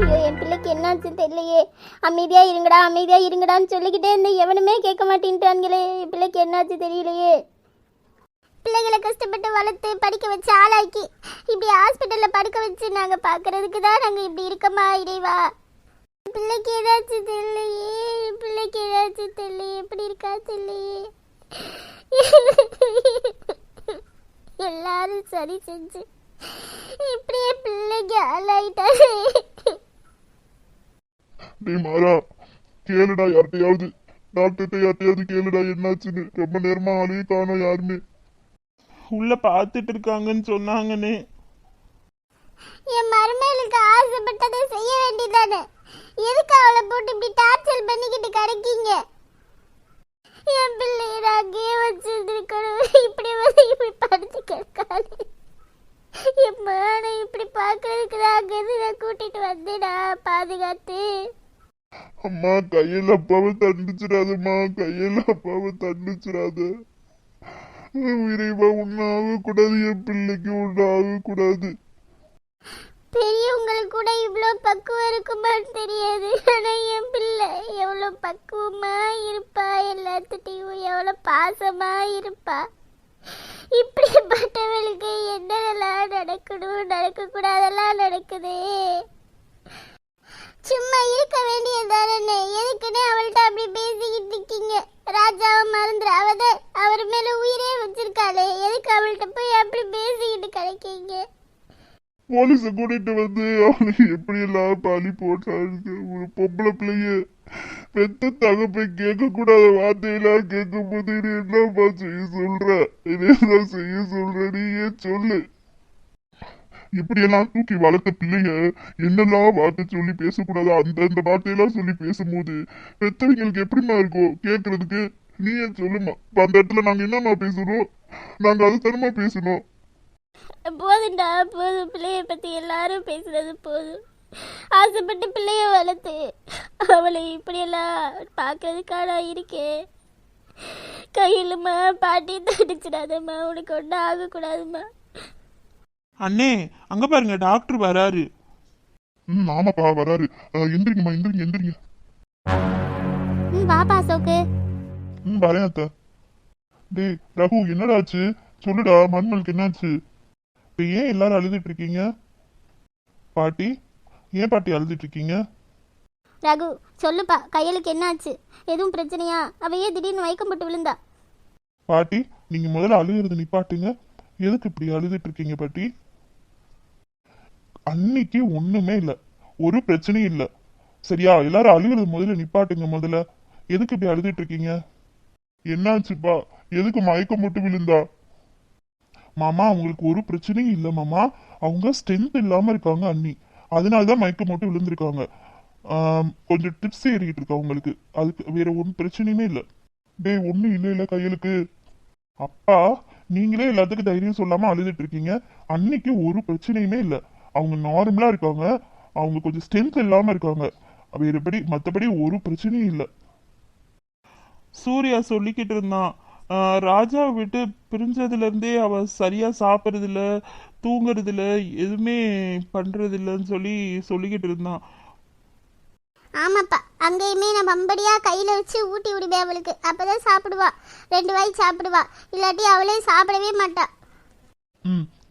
ஐயோ என் பிள்ளைக்கு என்னாச்சுன்னு தெரியலையே. அமைதியா இருங்கடா அமைதியா இருங்கடான்னு சொல்லிக்கிட்டே இருந்த எவனுமே கேட்க மாட்டேன்ட்டாங்களே. என் பிள்ளைக்கு என்னாச்சு தெரியலையே. பிள்ளைகளை கஷ்டப்பட்டு வளர்த்து படிக்க வச்சு ஆளாக்கி இப்படி ஹாஸ்பிட்டல்ல படுக்க வச்சு நாங்க பாக்குறதுக்கு தான் நாங்க இப்படி இருக்கமா இறைவா. பிள்ளைக்கு ஏதாச்சும் தெரியலையே. பிள்ளைக்கு ஏதாச்சும் தெரியலையே. எப்படி இருக்கா தெரியலையே. எல்லாரும் சரி செஞ்சு இப்படியே பிள்ளைக்கு ஆளாயிட்டாரு. நீ மாறா கேளுடா, யார்கிட்டயாவது டாக்டர்கிட்ட யார்கிட்டயாவது கேளுடா என்னாச்சுன்னு. ரொம்ப நேரமா ஆளையே காணோம் யாருமே. உள்ள பாத்துட்டு இருக்காங்கன்னு சொன்னாங்கன்னு. என் மருமகளுக்கு ஆசைப்பட்டதை செய்ய வேண்டியதானே. எதுக்கு அவளை போட்டு இப்படி டார்ச்சர் பண்ணிக்கிட்டு கிடைக்கீங்க? என் பிள்ளைய நாங்கே வச்சிருக்கணும். இப்படி வந்து இப்படி படுத்து கிடக்காது. என் மானை இப்படி பாக்குறதுக்கு தான் அங்கிருந்து நான் கூட்டிட்டு வந்தேனா பாதுகாத்து. அம்மா கையில அப்பாவை தண்டிச்சிடாதம்மா, கையில அப்பாவை தண்டிச்சிடாத. இறைவா ஒண்ணு ஆகக்கூடாது, என் பிள்ளைக்கு ஒண்ணு ஆகக்கூடாது. பெரியவங்களுக்கு கூட இவ்வளோ பக்குவம் இருக்குமான்னு தெரியாது. ஆனா என் பிள்ளை எவ்வளோ பக்குவமா இருப்பா, எல்லாத்துட்டையும் எவ்வளோ பாசமா இருப்பா. இப்படிப்பட்டவளுக்கு என்னெல்லாம் நடக்கணும் நடக்கக்கூடாதெல்லாம் நடக்குதே. சும்மா இருக்க வேண்டியதானே. எதுக்குன்னு அவள்கிட்ட அப்படி பேசிக்கிட்டு இருக்கீங்க? ராஜாவை மறந்துடாவத, அவர் மேல உயிரே வச்சிருக்காளே. எதுக்கு அவள்கிட்ட போய் அப்படி பேசிக்கிட்டு கிடைக்கீங்க? போலீஸ கூட்டிட்டு வந்து அவனுக்கு எப்படி எல்லாம் பழி போட்டாங்க. ஒரு பொம்பளை பிள்ளைய பெத்த தகப்பை கேட்க கூடாத வார்த்தையெல்லாம் கேட்கும் போது நீ என்னப்பா செய்ய சொல்ற? என்னதான் செய்ய சொல்ற? நீ ஏன் சொல்லு. இப்படியெல்லாம் தூக்கி வளர்த்த பிள்ளைய என்னெல்லாம் வார்த்தை சொல்லி பேசக்கூடாது, அந்த வார்த்தையெல்லாம் சொல்லி பேசும்போது பெத்தவங்களுக்கு எப்படிமா இருக்கும் கேட்கறதுக்கு? நீ ஏன் சொல்லுமா. அந்த இடத்துல நாங்க என்னமா பேசணும்? நாங்க அது தரமா பேசணும். போதுண்டா போதும். பிள்ளைய பத்தி எல்லாரும் பேசுறது போதும். ஆசைப்பட்டு பிள்ளைய வளர்த்து அவளை இப்படியெல்லாம் பார்க்கறதுக்கான இருக்கேன். கையிலுமா பாட்டி தடிச்சிடாதம்மா. உனக்கு ஒன்றும் ஆகக்கூடாதுமா. அண்ணே அங்க பாருங்க டாக்டர் வராரு. ஆமாப்பா வராரு. எந்திரிங்கம்மா, எந்திரிங்க எந்திரிங்க. பாப்பா அசோக்கு. வரேன் அத்தா. டேய் ரகு என்னடா ஆச்சு சொல்லுடா. மண்மலுக்கு என்னாச்சு? இப்போ ஏன் எல்லாரும் அழுதுட்டு இருக்கீங்க? பாட்டி ஏன் பாட்டி அழுதுட்டு இருக்கீங்க? ரகு சொல்லுப்பா, கையலுக்கு என்னாச்சு? எதுவும் பிரச்சனையா? அவையே திடீர்னு மயக்கம் போட்டு விழுந்தா. பாட்டி நீங்க முதல்ல அழுகிறது நிப்பாட்டுங்க. எதுக்கு இப்படி அழுதுட்டு இருக்கீங்க பாட்டி? அன்னைக்கு ஒண்ணுமே இல்ல, ஒரு பிரச்சனையும் இல்ல. சரியா? எல்லாரும் அழுகிறது முதல்ல நிப்பாட்டுங்க. முதல்ல எதுக்கு இப்படி அழுதுட்டு இருக்கீங்க? என்னாச்சுப்பா? எதுக்கு மயக்கம் போட்டு விழுந்தா? மாமா அவங்களுக்கு ஒரு பிரச்சனையும் இல்லை மாமா. அவங்க ஸ்ட்ரென்த் இல்லாம இருக்காங்க அண்ணி, அதனாலதான் மயக்கம் போட்டு விழுந்திருக்காங்க. கொஞ்சம் டிப்ஸ் ஏறிக்கிட்டு இருக்கு அவங்களுக்கு, அதுக்கு வேற ஒன்றும் பிரச்சனையுமே இல்லை. டேய் ஒன்றும் இல்லை இல்லை கையலுக்கு. அப்பா நீங்களே எல்லாத்துக்கும் தைரியம் சொல்லாம அழுதுட்டு இருக்கீங்க. அன்னைக்கு ஒரு பிரச்சனையுமே இல்லை, அவங்க நார்மலா இருக்காங்க. அவங்க கொஞ்சம் ஸ்ட்ரென்த் இல்லாம இருக்காங்க, வேறபடி மற்றபடி ஒரு பிரச்சனையும் இல்லை. சூர்யா சொல்லிக்கிட்டு இருந்தான், ராஜாவை விட்டு பிரிஞ்சதுல இருந்தே அவ சரியா சாப்பிட்றதில்ல, தூங்குறதில்ல, எதுவுமே பண்றதில்லன்னு சொல்லிக்கிட்டு இருந்தான். ஆமாப்பா, அங்கேயுமே நான் பம்படியா கையில வச்சு ஊட்டி விடுவேன் அவளுக்கு. அப்பதான் சாப்பிடுவா. 2 வாய் சாப்பிடுவா, இல்லாட்டி அவளே சாப்பிடவே மாட்டா.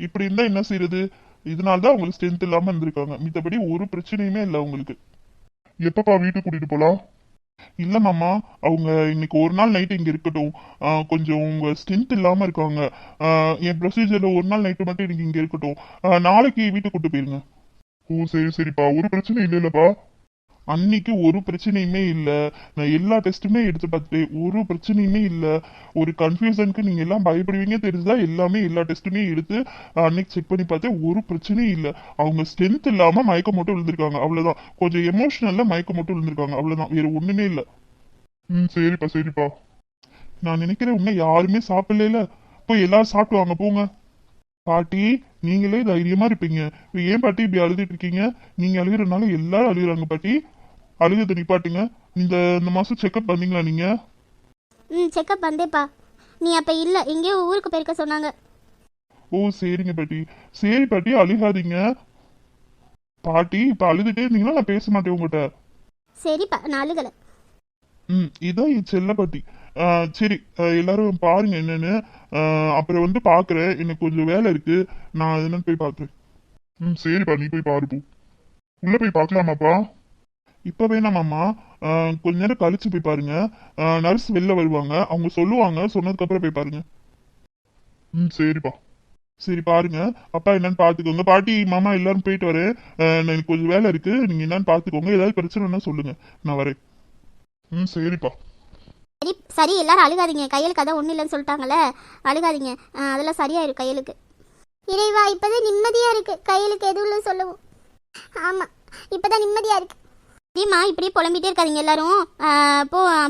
இப்படி இருந்தா என்ன செய்யறது? இதனாலதான் அவங்களுக்கு ஸ்ட்ரென்த் இல்லாம இருந்திருக்காங்க, மித்தபடி ஒரு பிரச்சனையுமே இல்லை அவங்களுக்கு. எப்பப்பா வீட்டுக்கு கூட்டிட்டு போலாம்? இல்ல மாமா, அவங்க இன்னைக்கு ஒரு நாள் நைட்டு இங்க இருக்கட்டும். கொஞ்சம் உங்க ஸ்ட்ரென்த் இல்லாம இருக்காங்க. என் ப்ரொசீஜர்ல ஒரு நாள் நைட்டு மட்டும் இன்னைக்கு இங்க இருக்கட்டும். நாளைக்கு வீட்டுக்கு கூட்டு போயிருங்க. ஓ சரி சரிப்பா, ஒரு பிரச்சனை இல்லைல்லப்பா? அன்னைக்கு ஒரு பிரச்சனையுமே இல்லை. நான் எல்லா டெஸ்ட்டுமே எடுத்து பார்த்துட்டேன், ஒரு பிரச்சனையுமே இல்லை. ஒரு கன்ஃபியூஷனுக்கு நீங்க எல்லாம் பயப்படுவீங்க தெரிஞ்சுதான் எல்லாமே எல்லா டெஸ்ட்டுமே எடுத்து அன்னைக்கு செக் பண்ணி பார்த்தேன், ஒரு பிரச்சனையும் இல்லை. அவங்க ஸ்ட்ரென்த் இல்லாம மயக்கம் மட்டும் விழுந்திருக்காங்க, அவ்வளவுதான். கொஞ்சம் எமோஷனல்ல மயக்கம் மட்டும் விழுந்திருக்காங்க, அவ்வளவுதான், வேற ஒண்ணுமே இல்லை. சரிப்பா சரிப்பா. நான் நினைக்கிறேன் இன்னும் யாருமே சாப்பிடல, போய் எல்லாரும் சாப்பிடுவாங்க போங்க. பாட்டி நீங்களே தைரியமா இருப்பீங்க, ஏன் பாட்டி இப்படி அழுதுட்டு இருக்கீங்க? நீங்க அழுகிறதுனால எல்லாரும் அழுகுறாங்க பாட்டி. அழுகுறத நிப்பாட்டுங்க. இந்த மாசம் செக்அப் பண்ணீங்களா நீங்க? செக்அப் வந்தேப்பா. நீ அப்ப இல்ல, எங்கேயோ ஊருக்கு போயிருக்க சொன்னாங்க. ஓ சரிங்க பாட்டி. சரி பாட்டி அழுகாதீங்க. பாட்டி இப்ப அழுதுட்டே இருந்தீங்கன்னா நான் பேச மாட்டேன் உங்ககிட்ட. சரிப்பா, நான் அழுகலை. இதான் என் செல்ல பாட்டி. சரி, எல்லாரும் பாருங்க என்னன்னு. அப்புறம் வந்து பாக்குறேன், எனக்கு கொஞ்சம் வேலை இருக்கு, நான் என்னன்னு போய் பாக்குறேன். சரிப்பா, நீ போய் பாரு போ. உள்ள போய் பார்க்கலாமாப்பா? இப்ப வேணாமாம்மா, கொஞ்ச நேரம் கழிச்சு போய் பாருங்க. நர்ஸ் வெளில வருவாங்க, அவங்க சொல்லுவாங்க, சொன்னதுக்கு அப்புறம் போய் பாருங்க. சரிப்பா. சரி பாருங்க, அப்பா என்னன்னு பாத்துக்கோங்க. பாட்டி மாமா எல்லாரும் போயிட்டு வரேன். எனக்கு கொஞ்சம் வேலை இருக்கு, நீங்க என்னன்னு பாத்துக்கோங்க. ஏதாவது பிரச்சனைன்னா சொல்லுங்க, நான் வரேன். சரிப்பா. சரி சரி, எல்லாரும் அழுகாதீங்க. கையலுக்கு அதான் ஒன்றும் இல்லைன்னு சொல்லிட்டாங்களே, அழுகாதீங்க. அதெல்லாம் சரியாயிரும் கையலுக்கு. இறைவா, இப்போதான் நிம்மதியாக இருக்கு. கையலுக்கு எதுவும் இல்லை சொல்லவும். ஆமாம், இப்போதான் நிம்மதியாக இருக்கு. சரிம்மா, இப்படியே புலம்பிட்டே இருக்காதீங்க எல்லாரும்.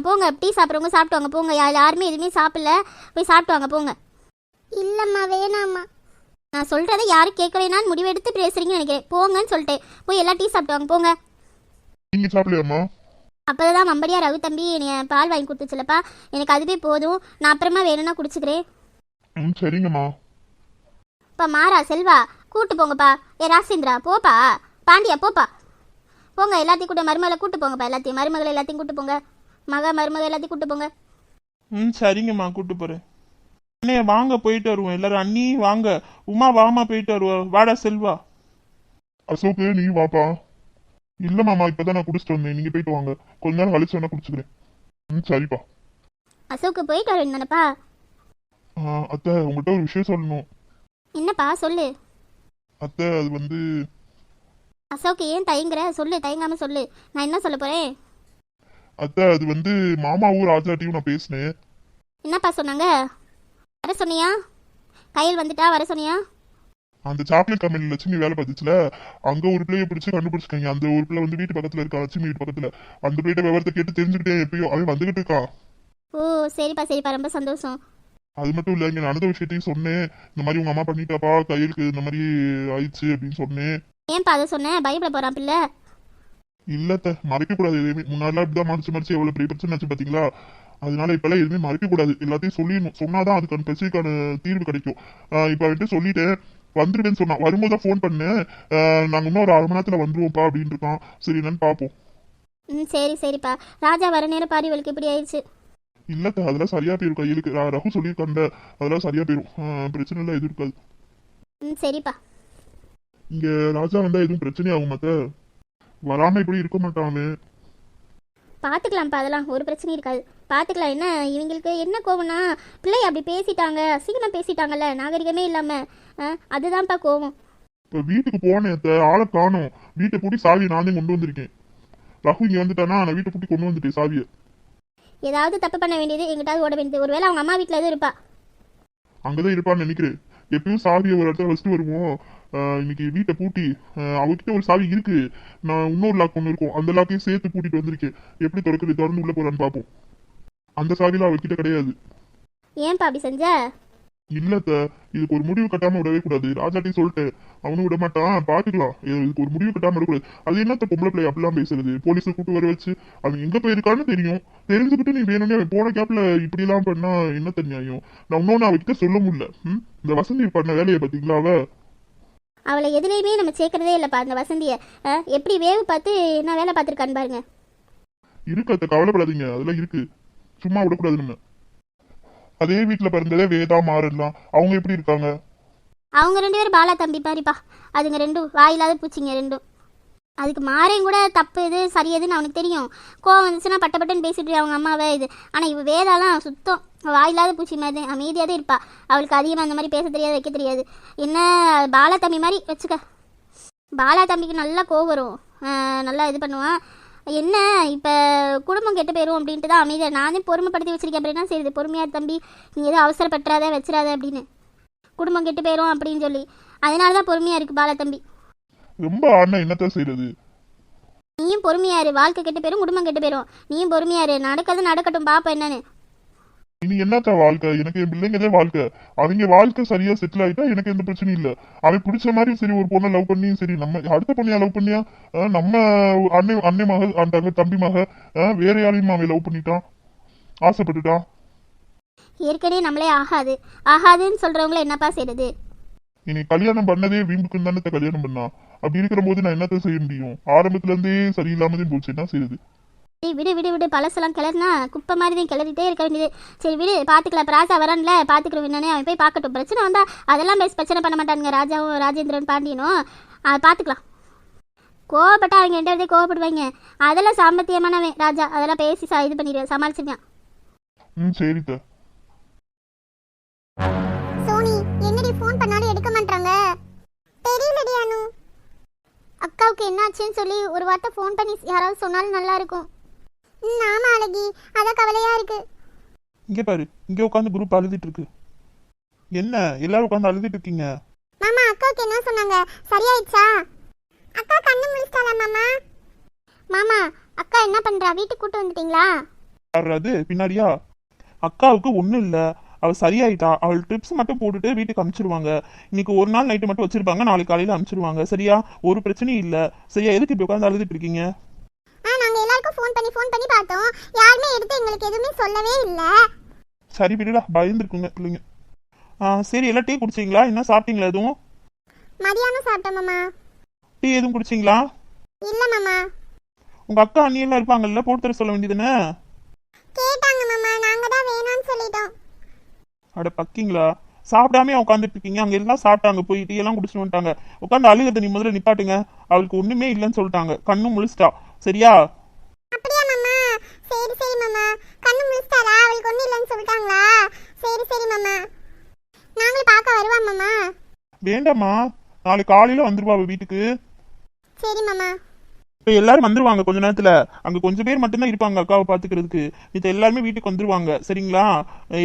போங்க, டீ சாப்பிட்றவங்க சாப்பிட்டு வாங்க போங்க. யாருமே எதுவுமே சாப்பிடல, போய் சாப்பிட்டு வாங்க போங்க. இல்லைம்மா, வேணாம்மா. நான் சொல்கிறத யாரும் கேட்க வேணான்னு முடிவெடுத்து பேசுறீங்கன்னு நினைக்கிறேன். போங்கன்னு சொல்லிட்டேன், போய் எல்லா டீ சாப்பிட்டு வாங்க போங்க. நீங்க சாப்பிடலையாம்மா? அப்போதான் மம்படியா ரகு தம்பி என்னை பால் வாங்கி கொடுத்துச்சுலப்பா, எனக்கு அதுவே போதும். நான் அப்புறமா வேணும்னா குடிச்சுக்கிறேன். சரிங்கம்மா. இப்போ மாறா செல்வா கூட்டு போங்கப்பா. ராசேந்திரா போப்பா. பாண்டியா போப்பா. போங்க, எல்லாத்தையும் கூட்ட மருமகளை கூட்டு போங்கப்பா. எல்லாத்தையும் மருமகளை எல்லாத்தையும் கூட்டு போங்க. மருமகள் எல்லாத்தையும் கூட்டு போங்க. சரிங்கம்மா, கூட்டு போறேன். அண்ணே வாங்க, போயிட்டு வருவோம் எல்லாரும். அண்ணி வாங்க, உமா வாமா, போயிட்டு வருவோம். வாடா செல்வா. அசோக்கு நீ வாப்பா. இல்ல மாமா, இப்பதான் நான் குடிச்சிட்டு வந்தேன், நீங்க போயிட்டு வாங்க. கொஞ்ச நேரம் கழிச்சு வேணா குடிச்சுக்கிறேன். சரிப்பா. அசோக்கு போயிட்டு வரேன் தானப்பா. அத்தை, உங்கள்கிட்ட ஒரு விஷயம் சொல்லணும். என்னப்பா சொல்லு. அத்தை, அது வந்து அசோக்கு ஏன் தயங்குற? சொல்லு, தயங்காம சொல்லு. நான் என்ன சொல்ல போறேன்? அத்தை, அது வந்து மாமாவும் ராஜாட்டியும் நான் பேசினேன். என்னப்பா சொன்னாங்க? வர சொன்னியா? கையில் வந்துட்டா வர சொன்னியா? அந்த சாக்லேட் கம்பெனி லட்சுமி வேலை பார்த்துச்சுல, அங்க ஒரு பிள்ளைய பிடிச்சு கண்டுபிடிச்சிருக்காங்க. அந்த ஒரு பிள்ளை வந்து வீட்டு பக்கத்துல இருக்கா, லட்சுமி வீட்டு பக்கத்துல. அந்த பிள்ளைகிட்ட விவரத்தை கேட்டு தெரிஞ்சுக்கிட்டே எப்பயோ அவன் வந்துகிட்டு இருக்கான். ஓ சரிப்பா சரிப்பா, ரொம்ப சந்தோஷம். அது மட்டும் இல்ல, இங்க நடந்த விஷயத்தையும் சொன்னேன். இந்த மாதிரி உங்க அம்மா பண்ணிட்டாப்பா, கையலுக்கு இந்த மாதிரி ஆயிடுச்சு அப்படின்னு சொன்னேன். ஏன்பா அதை சொன்னேன்? பயப்பட போறான் பிள்ளை. இல்லத்த, மறைக்க கூடாது எதுவுமே. முன்னாடிலாம் இப்படிதான் மறைச்சு எவ்வளவு பெரிய பிரச்சனை ஆச்சு பாத்தீங்களா? அதனால இப்பெல்லாம் எதுவுமே மறைக்க கூடாது, எல்லாத்தையும் சொல்லிடணும். சொன்னாதான் அதுக்கான பிரச்சனைக்கான தீர்வு கிடைக்கும். இப்ப வந்துட்டு சொல்லிட்டேன், வந்துருவேன்னு சொன்னான். வரும்போது ஃபோன் பண்ணேன், நாங்க இன்னும் ஒரு 1/2 மணி நேரத்துல வந்துருவோம்ப்பா அப்படின்னு இருக்கான். சரி, என்னன்னு பாப்போம். சரி சரிப்பா. ராஜா வர நேரம் பாரி இவளுக்கு இப்படி ஆயிடுச்சு. இல்லத்த, அதெல்லாம் சரியா போயிரும். கையிலுக்கு ரகு சொல்லியிருக்காண்ட, அதெல்லாம் சரியா போயிரும். பிரச்சனை எல்லாம் எதுவும் இருக்காது. சரிப்பா. இங்க ராஜா வந்தா எதுவும் பிரச்சனை ஆகும் மத்த? வராம இப்படி இருக்க மாட்டான் அவன். பார்த்துக்கலாம்ப்பா, அதெல்லாம் ஒரு பிரச்சனையும் இருக்காது. பார்த்துக்கலாம். என்ன இவங்களுக்கு என்ன கோவம்னா, பிள்ளை அப்படி பேசிட்டாங்க, அசிங்கமாக பேசிட்டாங்கல்ல, நாகரிகமே இல்லாமல். அதுதான்ப்பா கோவம். இப்ப வீட்டுக்கு போனேன், ஆளை காணோம். வீட்டை பூட்டி சாவியை நான் தான் கொண்டு வந்திருக்கேன். ரகு இங்க வந்துட்டானா, நான் வீட்டை பூட்டி கொண்டு வந்துட்டேன் சாவியை. ஏதாவது தப்பு பண்ண வேண்டியது, எங்கிட்டாவது ஓட வேண்டியது. ஒருவேளை அவங்க அம்மா வீட்டில் எதுவும் இருப்பா. அங்கதான் இருப்பான்னு நினைக்கிறேன். எப்பயும் சாவியை ஒரு இடத்துல வச்சுட்டு வருவோம். இன்னைக்கு வீட்டை பூட்டி, அவகிட்ட ஒரு சாவி இருக்கு, நான் இன்னொரு லாக் ஒன்று இருக்கும், அந்த லாக்கையும் சேர்த்து பூட்டிட்டு வந்திருக்கேன். எப்படி திறந்து உள்ள போறான்னு பார்ப்போம். அந்த சாவிலாம் அவகிட்ட கிடையாது. ஏன்பா அப்படி செஞ்ச? இல்லத்த, இதுக்கு ஒரு முடிவு கட்டாம விடவே கூடாது. ராஜாட்டையும் சொல்லிட்டேன், அவனும் விட மாட்டான். பாத்துக்கலாம், இதுக்கு ஒரு முடிவு கட்டாம விடக்கூடாது. அது என்னத்த பொம்பளை பிள்ளை அப்படிலாம் பேசுறது? போலீஸை கூட்டு வர வச்சு அவன் எங்க போயிருக்கான்னு தெரியும், தெரிஞ்சுக்கிட்டு நீ வேணும்னே போன கேப்ல இப்படி எல்லாம் பண்ணா என்ன நியாயம்? நான் இன்னொன்னு அவகிட்ட சொல்ல முடியல. இந்த வசந்தி பண்ண வேலையை பாத்தீங்களா? அவளை எதுலேயுமே நம்ம சேர்க்கறதே இல்லைப்பா. அந்த வசந்தியை எப்படி வேவு பார்த்து என்ன வேலை பார்த்துருக்கான்னு பாருங்க. இருக்கு அத்த, கவலைப்படாதீங்க, அதெல்லாம் இருக்கு. சும்மா விடக்கூடாது நம்ம. அதே வீட்டுல பிறந்ததே வேதா மாறலாம், அவங்க எப்படி இருக்காங்க? அவங்க 2 பேரும் பாலா தம்பி பாரிப்பா. அதுங்க ரெண்டும் வாயில்லாத பூச்சிங்க ரெண்டும். அதுக்கு மாறையும் கூட தப்பு எது சரி எதுன்னு அவனுக்கு தெரியும். கோவம் வந்துச்சுன்னா பட்டன்னு பேசிட்டு அவங்க அம்மாவை இது. ஆனால் இவ வேதாலாம் சுத்தம் வாயில்லாத பூச்சி மாதிரி அமைதியாக தான் இருப்பா. அவளுக்கு அதிகமாக அந்த மாதிரி பேச தெரியாது, வைக்க தெரியாது. என்ன பாலா தம்பி மாதிரி வச்சுக்க. பாலா தம்பிக்கு நல்லா கோவம் வரும், நல்லா இது பண்ணுவான். என்ன இப்போ குடும்பம் கெட்டு போயிடும் அப்படின்ட்டு தான் அமைதியாக நானே பொறுமைப்படுத்தி வச்சிருக்கேன். அப்படின்னா சரி, பொறுமையாக தம்பி, நீ எதுவும் அவசரப்பட்டுறாத வச்சிடாத அப்படின்னு. குடும்பம் கெட்டு போயிடும் அப்படின்னு சொல்லி அதனால தான் பொறுமையாக இருக்குது பாலா தம்பி. ரொம்ப ஆனா என்னத்தான் செய்யறது? நீயும் பொறுமையாரு, வாழ்க்கை கெட்டு போயிடும், குடும்பம் கெட்டு போயிடும். நீயும் பொறுமையாரு, நடக்கிறது நடக்கட்டும், பாப்பா என்னன்னு. இனி என்னத்தா வாழ்க்கை? எனக்கு என் பிள்ளைங்கதே வாழ்க்கை. அவங்க வாழ்க்கை சரியா செட்டில் ஆயிட்டா எனக்கு எந்த பிரச்சனையும் இல்ல. அவன் பிடிச்ச மாதிரி சரி ஒரு பொண்ணை லவ் பண்ணி, சரி நம்ம அடுத்த பொண்ணையா லவ் பண்ணியா? நம்ம அண்ணன் மக அந்த தம்பி மக வேற யாரையும் அவன் லவ் பண்ணிட்டான், ஆசைப்பட்டுட்டான். ஏற்கனவே நம்மளே ஆகாதுன்னு சொல்றவங்கள என்னப்பா செய்யறது? இனி கல்யாணம் பண்ணதே வீம்புக்குன்னு தானே கல்யாணம் பண்ணா. அப்படி இருக்கிற போது நான் என்னத்த செய்ய முடியும்? ஆரம்பத்துல இருந்தே சரியில்லாமதே போச்சு, என்ன செய்யுது? டேய் விடு விடு விடு, பழசெல்லாம் கிளறினா குப்பை மாதிரி தான் கிளறிட்டே இருக்க வேண்டியது. சரி விடு, பார்த்துக்கலாம். இப்போ ராஜா வரான்ல, பார்த்துக்கிறோம் என்னன்னே. அவன் போய் பார்க்கட்டும். பிரச்சனை வந்தா அதெல்லாம் பேசி பிரச்சனை பண்ண மாட்டானுங்க ராஜாவும் ராஜேந்திரன் பாண்டியனும். அதை பார்த்துக்கலாம். கோவப்பட்டா அவங்க 2 பேர்த்தையும் கோவப்படுவாங்க. அதெல்லாம் சாமர்த்தியமானவன் ராஜா, அதெல்லாம் பேசி இது பண்ணிடுவேன், சமாளிச்சிருக்கான். சரித்த. சோனி என்னடி ஃபோன் பண்ணாலும் எடுக்க மாட்டாங்க? தெரியலடி அனு. அக்காவுக்கு என்னாச்சுன்னு சொல்லி ஒரு வார்த்தை ஃபோன் பண்ணி யாராவது சொன்னாலும் நல்லா இருக்கும். ஆமா அழகி, அதான் கவலையா இருக்கு. இங்க பாரு, இங்க உட்காந்து குரூப் அழுதுட்டு இருக்கு. என்ன எல்லாரும் உட்காந்து அழுதுட்டு இருக்கீங்க? மாமா அக்காவுக்கு என்ன சொன்னாங்க? சரியாயிடுச்சா? அக்கா கண்ணு முழிச்சாளா மாமா? மாமா அக்கா என்ன பண்றா? வீட்டுக்கு கூட்டு வந்துட்டீங்களா? அது பின்னாடியா? அக்காவுக்கு ஒண்ணும் இல்ல, அவ சரியாயிட்டா. அவள் ட்ரிப்ஸ் மட்டும் போட்டுட்டு வீட்டுக்கு அனுப்பிச்சிருவாங்க. இன்னைக்கு ஒரு நாள் நைட்டு மட்டும் வச்சிருப்பாங்க, நாளைக்கு காலையில அனுப்பிச்சிருவாங்க. சரியா? ஒரு பிரச்சனையும் இல்ல. சரியா? எதுக்கு இப்படி உட்காந்து அழுதுட்டு இருக்கீங்க? நாங்க எல்லாருக்கும் ஃபோன் பண்ணி பார்த்தோம், யாருமே எடுத்து எங்களுக்கு எதுவுமே சொல்லவே இல்ல. சரி விடுடா, பயந்துருக்குங்க பிள்ளைங்க. சரி, எல்லாம் டீ குடிச்சிங்களா? என்ன சாப்பிட்டீங்களா? எதுவும் மதியானம் சாப்பிட்டோம் மாமா. டீ எதுவும் குடிச்சிங்களா? இல்ல மாமா. உங்க அக்கா அண்ணி எல்லாம் இருப்பாங்கல்ல, போட்டு தர சொல்ல வேண்டியதுன்னு. கேட்டாங்க மாமா, நாங்க தான் வேணாம்னு சொல்லிட்டோம். அட பக்கிங்களா, சாப்பிடாம உட்காந்துட்டு இருக்கீங்க. அங்க எல்லாம் சாப்பிட்டாங்க, போய் டீ எல்லாம் குடிச்சிட்டு வந்துட்டாங்க. உட்காந்து அழுகிறத நீ முதல்ல நிப்பாட்டுங்க. அவளுக்கு ஒண்ணுமே இல்லைன்னு சொல்லிட்டாங்க, கண்ணும் முழிச்சிட்டா. சரியா? அப்படியா மாமா? சரி சரி மாமா. கண்ணு முழிச்சாரா? அவளுக்கு ஒண்ணும் இல்லைன்னு சொல்லிட்டாங்களா? சரி சரி மாமா. நாங்களும் பார்க்க வருவா மாமா? வேண்டாமா, நாளைக்கு காலையில வந்துருவா அவ வீட்டுக்கு. சரி மாமா. இப்ப எல்லாரும் வந்துருவாங்க கொஞ்ச நேரத்துல. அங்க கொஞ்சம் பேர் மட்டும்தான் இருப்பாங்க அக்காவை பாத்துக்கிறதுக்கு. மித்த எல்லாருமே வீட்டுக்கு வந்துருவாங்க. சரிங்களா?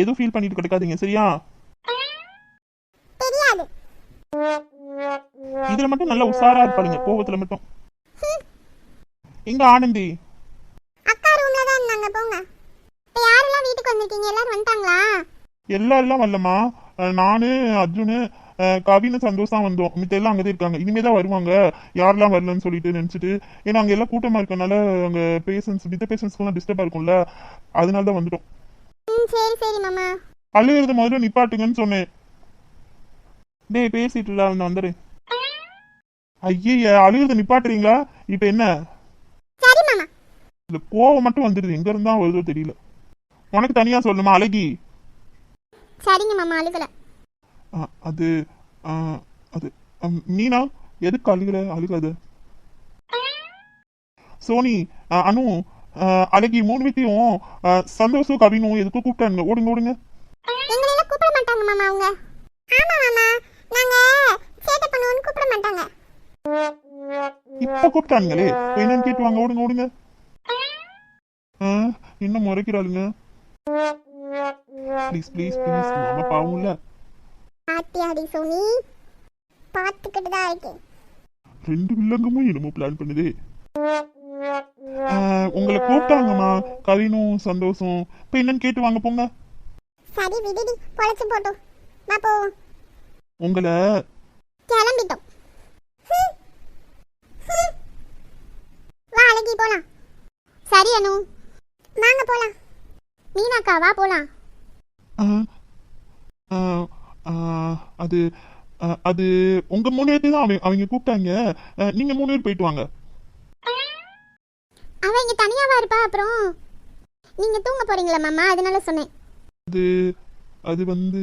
எதுவும் ஃபீல் பண்ணிட்டு கிடக்காதீங்க. சரியா? தெரியாது. இதுல மட்டும் நல்லா உஷாரா இருப்பாளுங்க, கோவத்துல மட்டும். எங்க ஆனந்தி? அக்கா ரூம்ல தான் இருந்தாங்க. போங்க. இப்ப யாரெல்லாம் வீட்டுக்கு வந்திருக்கீங்க? எல்லாரும் வந்துட்டாங்களா? எல்லாரும் வரலம்மா. நானு, அர்ஜுனு, கவின்னு சந்தோஷம் வந்தோம். மித்த எல்லாம் அங்கதான் இருக்காங்க. இனிமேதான் வருவாங்க. யாரெல்லாம் வரலன்னு சொல்லிட்டு நினைச்சிட்டு. ஏன்னா அங்க எல்லாம் கூட்டமா இருக்கனால அங்க மித்த பேஷன்ஸ்க்கு டிஸ்டர்பா இருக்கும்ல, அதனால தான் வந்துட்டோம். சரி சரி மாமா. அழுகிறத முதல்ல நிப்பாட்டுங்கன்னு சொன்னேன். டேய் பேசிட்டு நான் வந்துடுறேன். ஐய, அழுகிறத நிப்பாட்டுறீங்களா? இப்ப என்ன? சரி மாமா. இல்ல கோவம் மட்டும் வந்துடுது, எங்க இருந்தா வருதோ தெரியல. உனக்கு தனியா சொல்லணுமா அழகி? சரிங்க மாமா, அழுகல. அது அது மீனா, எதுக்கு அழுகாத? சோனி, அனு, அழகி 3 வீட்டையும் சந்தோஷம் கவினும் எதுக்கும் கூப்பிட்டானுங்க. ஓடுங்க ஓடுங்க. எங்களை எல்லாம் கூப்பிட மாட்டாங்க மாமா அவங்க. ஆமா மாமா, நாங்க சேட்டை பண்ணுவோம்னு கூப்பிட மாட்டாங்க. இப்ப கூப்பிட்டானுங்களே, என்னன்னு கேட்டு வாங்க. ஓடுங்க ஓடுங்க. இன்னும் முறைக்கிறாளுங்க. ப்ளீஸ் ப்ளீஸ் ப்ளீஸ், மாமா பாவம் இல்ல. ஆத்தியாடி சோனி, பார்த்துக்கிட்டு தான் இருக்கேன். 2 வில்லங்கமும் என்னமோ பிளான் பண்ணுதே. உங்களை கூப்பிட்டாங்கம்மா, கவினும் சந்தோஷம். இப்ப என்னன்னு கேட்டு வாங்க போங்க. சரி விடுடி, பொழைச்சு போட்டோம். வா போவோம். உங்களை கிளம்பிட்டோம். வா அழகி போலாம். சரி அனு, வாங்க போலாம். மீனாக்கா வா போலாம். அது அது உங்க 3 பேர்த்து தான் அவங்க கூப்பிட்டாங்க. நீங்க 3 பேர் போயிட்டு வாங்க. அவ இங்க தனியாவா இருப்பா? அப்புறம் நீங்க தூங்க போறீங்களா மாமா? அதனால சொன்னேன். அது அது வந்து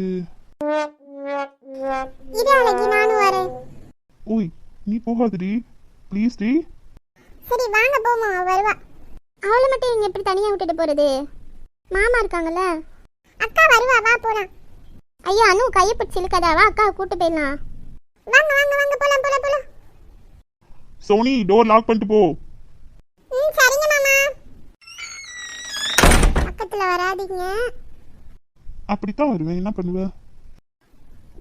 இது அழகி, நானும் வரேன். ஓய், நீ போகாதடி ப்ளீஸ் டி. சரி வாங்க போமா, வருவா. அவளை மட்டும் நீங்க எப்படி தனியா விட்டுட்டு போறது? மாமா இருக்காங்கல்ல. அக்கா வருவா, வா போலாம். ஐயோ அனு, கையை பிடிச்சி இழுக்காதா? வா அக்கா கூட்டு போயிடலாம். வாங்க வாங்க வாங்க, போலாம் போலாம் போலாம். சோனி, டோர் லாக் பண்ணிட்டு போ. சரிங்க மாமா. பக்கத்துல வராதீங்க. அப்படித்தான் வருவேன், என்ன பண்ணுவ?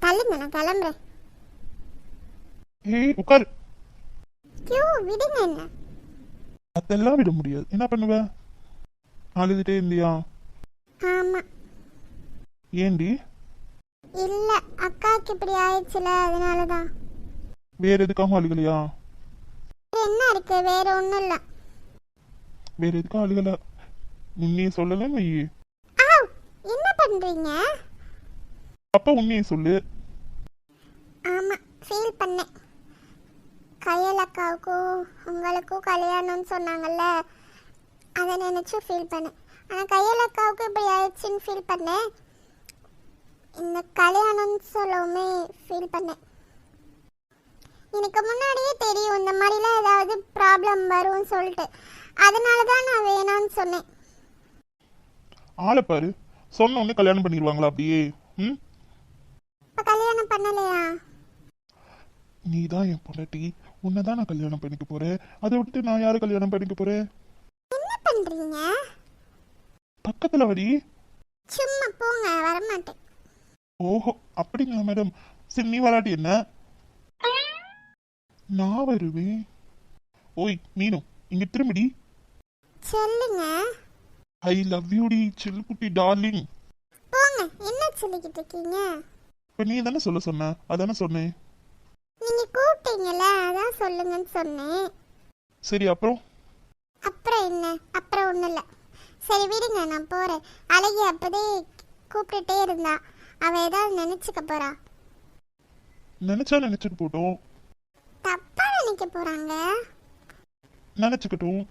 தள்ளுங்க, நான் கிளம்புறேன். ஏய் உட்காரு. விடுங்க என்ன. அதெல்லாம் விட முடியாது, என்ன பண்ணுவ? அழுதுட்டே இருந்தியா? ஆமா. ஏண்டி? இல்ல, அக்காக்கு இப்படி ஆயிடுச்சுல, அதனாலதான். வேற எதுக்காகவும் அழுகலையா? என்ன இருக்கு? வேற ஒண்ணும் இல்ல. வேற எதுக்கும் அழுகல, உண்மையை சொல்லல மையே. என்ன பண்றீங்க? அப்ப உண்மையை சொல்லு. ஆமா, ஃபீல் பண்ணேன். கையல் அக்காவுக்கும் உங்களுக்கும் கல்யாணம்னு சொன்னாங்கல்ல, அதை நினச்சி ஃபீல் பண்ணேன். ஆனால் கையல் அக்காவுக்கு இப்படி ஆயிடுச்சுன்னு ஃபீல் பண்ணேன். இந்த கல்யாணம்னு சொல்லவுமே ஃபீல் பண்ணேன். எனக்கு முன்னாடியே தெரியும் இந்த மாதிரிலாம் ஏதாவது ப்ராப்ளம் வரும்னு சொல்லிட்டு, அதனால தான் நான் வேணான்னு சொன்னேன். ஆளை பாரு, சொன்ன உடனே கல்யாணம் பண்ணிடுவாங்களா அப்படியே? ம், இப்போ கல்யாணம் பண்ணலையா? நீ தான் என் பொண்டாட்டி, உன்னை தான் நான் கல்யாணம் பண்ணிக்க போறேன். அதை விட்டு நான் யாரை கல்யாணம் பண்ணிக்க போறேன்? என்ன பண்ணுறீங்க? பக்கத்துல வரி. சும்மா போங்க, வரமாட்டேன். ஓஹோ, அப்படிங்களா மேடம்? சரி, நீ வராட்டி என்ன, நான் வருவேன். ஓய் மீனு, இங்க திரும்பிடி. சொல்லுங்க. ஐ லவ் யூ டி சில்லுக்குட்டி டார்லிங். போங்க, என்ன சொல்லிக்கிட்டு இருக்கீங்க? இப்போ நீ தானே சொல்ல சொன்ன, அதானே சொன்னேன். நீங்க கூப்பிட்டீங்கல்ல, அதான் சொல்லுங்கன்னு சொன்னேன். சரி, அப்புறம் அப்புறம் என்ன? அப்புறம் ஒன்றும் இல்லை. சரி விடுங்க, நான் போகிறேன். அழகி அப்போதே கூப்பிட்டுட்டே இருந்தா, அவள் ஏதாவது நினச்சிக்க போறா. நினைச்சா நினைச்சிட்டு போட்டோம், தப்பா நினைக்க போறாங்க. நினைச்சுக்கட்டும்.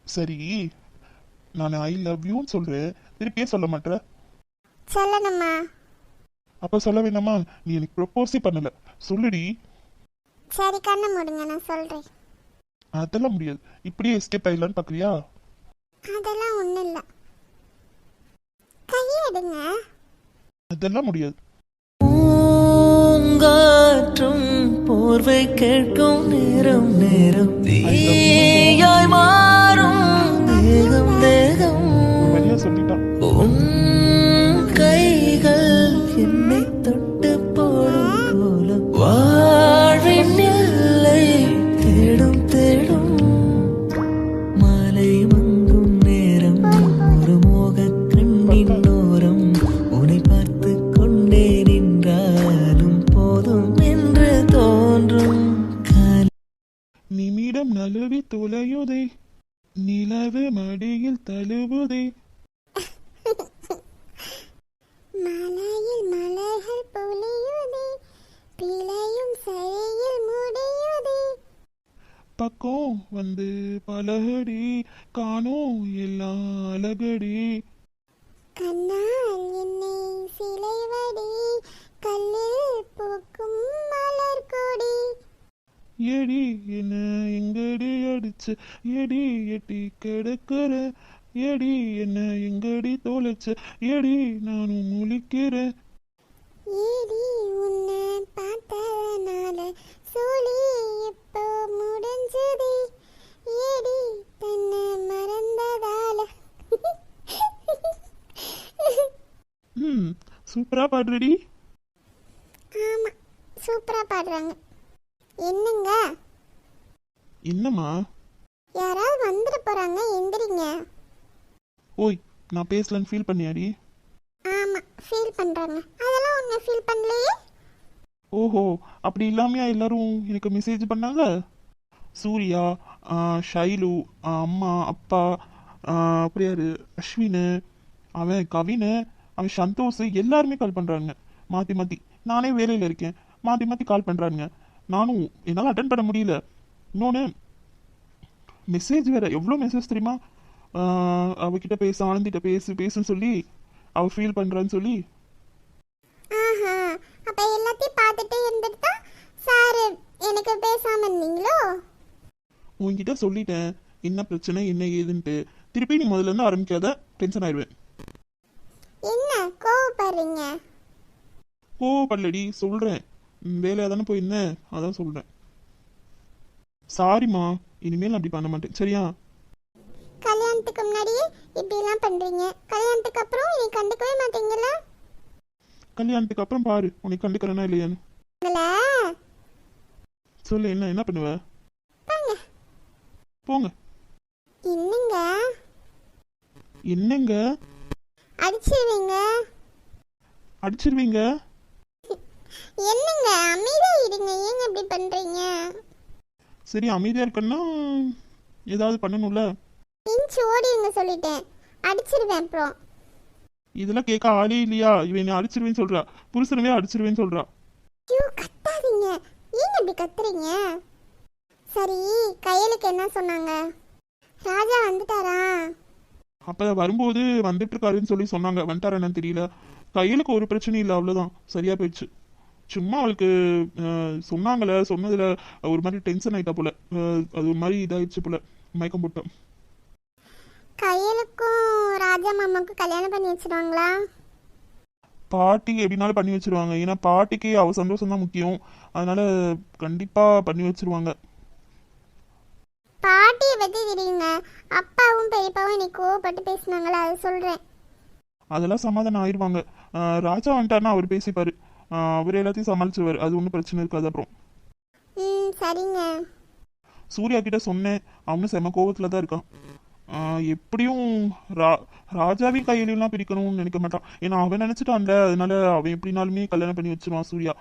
சரி, நான் ஐ லவ் யூன்னு சொல்றேன், திருப்பியே சொல்ல மாட்டேன். சொல்லணுமா? அப்ப சொல்ல வேணாமா? நீ எனக்கு ப்ரொபோஸே பண்ணல, சொல்லுடி. சரி, கண்ணை மூடுங்க, நான் சொல்றேன். அதெல்லாம் முடியாது, இப்படியே எஸ்கேப் ஆயிடலான்னு பாக்குறியா? அதெல்லாம் ஒன்றும் இல்லை. கையை எடுங்க. அதெல்லாம் முடியாது. பூங்காற்றும் போர்வை கேட்கும் நேரம் நேரம் தீயாய் மாறும் தேகம் தேகம் வழியா சொல்லிட்டான். உன் கைகள் என்னை தொட்டு போடும் கோலம் வாழ்வின் எல்லை தேடும் தேடும் மாலை மங்கும் நேரம் ஒரு மோகக் கண்ணின் ஓரம் உன்னை பார்த்து கொண்டே நின்றாலும் போதும் என்று தோன்றும் நிமிடம் நழுவி துளையுதே, நிலவு மடியில் தழுவுதே. மலையில் மலைகள் பொழியுதே, பிழையும் சரியில் முடியுதே. பக்கம் வந்து பலகடி காணோம் எல்லாம் அழகடி. கண்ணால் என்னை சிலைவடி, கல்லில் பூக்கும் மலர் கொடி. எடி என்ன எங்கடி அடிச்சு, எடி எட்டி கிடக்குற, எடி என்ன எங்கடி தொலைச்ச, எடி நானும் முழிக்கிறேன். ஏடி உன்னை பார்த்தனால சோழி இப்போ முடிஞ்சது, ஏடி தன்னை மறந்ததால. ம், சூப்பரா பாடுறடி. ஆமா, சூப்பரா பாடுறாங்க. என்னங்க, என்னம்மா? யாராவது வந்துட போறாங்க, எந்திரிங்க. ஓய், நான் பேசலன்னு ஃபீல் பண்ணியாடி? ஆமா, ஃபீல் பண்றாங்க. அதெல்லாம் ஒண்ணு ஃபீல் பண்ணலையே. ஓஹோ, அப்படி இல்லாமையா எல்லாரும் எனக்கு மெசேஜ் பண்ணாங்க? சூர்யா, ஷைலு, அம்மா, அப்பா, அப்புறம் யாரு, அஸ்வின், அவன் கவின், அவன் சந்தோஷ், எல்லாருமே கால் பண்ணுறாங்க மாற்றி மாற்றி. நானே வேலையில் இருக்கேன், மாற்றி மாற்றி கால் பண்ணுறாங்க. நானும் என்னால் அட்டன் பண்ண முடியல. இன்னொன்று மெசேஜ் வேறு, எவ்வளோ மெசேஜ் தெரியுமா? அவகிட்ட பேச, ஆனந்திட்ட பேசுன்னு சொல்லி அவள் ஃபீல் பண்ணுறான்னு சொல்லி. ஆஹா, அப்ப எல்லாத்தையும் பார்த்துட்டே இருந்துட்டு தான் சார் எனக்கு பேசாம இருந்தீங்களோ? உன்கிட்ட சொல்லிட்டேன் என்ன பிரச்சனை என்ன ஏதுன்ட்டு. திருப்பி நீ முதல்ல இருந்து ஆரம்பிக்காத, டென்ஷன் ஆயிடுவேன். என்ன கோவப்படுறீங்க? கோவப்படலடி, சொல்கிறேன். வேலையாக தானே போயிருந்தேன், அதான் சொல்கிறேன். சாரிம்மா, இனிமேல் அப்படி பண்ண மாட்டேன், சரியா? கல்யாணத்துக்கு முன்னாடியே இப்படி எல்லாம் பண்றீங்க, கல்யாணத்துக்கு அப்புறம் நீ கண்டுக்கவே மாட்டீங்களா? கல்யாணத்துக்கு அப்புறம் பாரு உன்னை கண்டுக்கிறேனா இல்லையான்னு. உங்கள சொல்லு, என்ன பண்ணுவ? போங்க. போங்க. என்னங்க என்னங்க? அடிச்சிருவீங்க? அடிச்சிருவீங்க? என்னங்க அமைதியா இருங்க, ஏங்க இப்படி பண்றீங்க? சரி, அமைதியாக இருக்கன்னா ஏதாவது பண்ணணும்ல. இன்ச்சு ஓடிங்க சொல்லிட்டேன், அடிச்சிருவேன் அப்புறம். இதெல்லாம் கேட்க ஆளே இல்லையா? இவன் என்ன அடிச்சிருவேன்னு சொல்றா, புருஷனவே அடிச்சிருவேன்னு சொல்றா. ஐயோ கத்தாதீங்க, ஏன் இப்படி கத்துறீங்க? சரி, கையலுக்கு என்ன சொன்னாங்க? ராஜா வந்துட்டாரா? அப்ப வரும்போது வந்துட்டு இருக்காருன்னு சொல்லி சொன்னாங்க. வந்துட்டாரு என்னன்னு தெரியல. கையலுக்கு ஒரு பிரச்சனையும் இல்லை, அவ்வளவுதான், சரியா போயிடுச்சு. சும்மா அவளுக்கு சொன்னாங்களே, சொன்னதுல ஒரு மாதிரி டென்ஷன் ஆயிட்டா போல. அது ஒரு மாதிரி இதாயிடுச்சு போல, மயக்கம் போட்டேன். கையலுக்கும் ராஜா மாமாவுக்கும் கல்யாணம் பண்ணி வச்சிருவாங்களா? பாட்டி எப்படினாலும் பண்ணி வச்சிருவாங்க. ஏன்னா பாட்டிக்கு அவ சந்தோஷம் தான் முக்கியம். அதனால கண்டிப்பா பண்ணி வச்சிருவாங்க. பாட்டியை பத்தி தெரியுங்க. அப்பாவும் பெரியப்பாவும் இன்னைக்கு கோவப்பட்டு பேசினாங்களா, அது சொல்றேன். அதெல்லாம் சமாதானம் ஆயிடுவாங்க. ராஜா வந்துட்டாருன்னா அவர் பேசிப்பாரு. அவர் எல்லாத்தையும் சமாளிச்சுவார். அது ஒன்றும் பிரச்சனை இருக்காது. அப்புறம் சரிங்க. சூர்யா கிட்ட சொன்னேன். அவனும் செம கோவத்துல தான் இருக்கான். எப்படியும் ராஜாவையும் கையிலாம் பிரிக்கணும்னு நினைக்க மாட்டான். ஏன்னா அவன் நினைச்சிட்டான்ல, அதனால அவன் எப்படினாலுமே கல்யாணம் பண்ணி வச்சிருவான் சூர்யா.